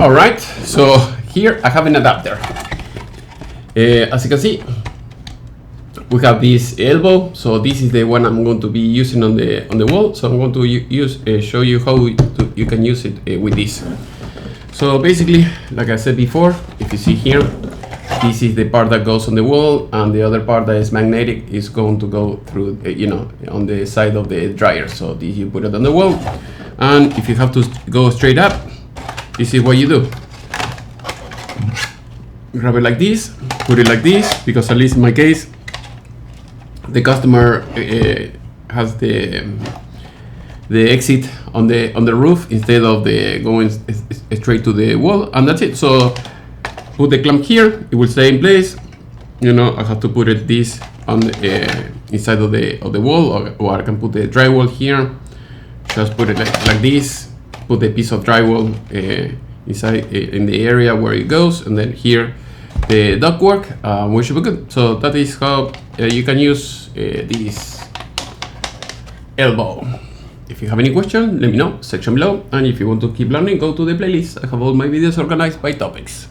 Alright, so here I have an adapter. As you can see, we have this elbow. So this is the one I'm going to be using on the wall. So I'm going to show you how you can use it with this. So basically, like I said before, if you see here, this is the part that goes on the wall, and the other part that is magnetic is going to go through, on the side of the dryer. So this, you put it on the wall, and if you have to go straight up, this is what you do. Grab it like this, put it like this, because at least in my case, the customer has the exit on the roof instead of the going straight to the wall, and that's it. So put the clamp here, it will stay in place. I have to put this on the inside of the wall, or I can put the drywall here. Just put it like this. Put the piece of drywall inside in the area where it goes, and then here the ductwork. We should be good. So that is how you can use this elbow. If you have any question, let me know, section below. And if you want to keep learning, go to the playlist. I have all my videos organized by topics.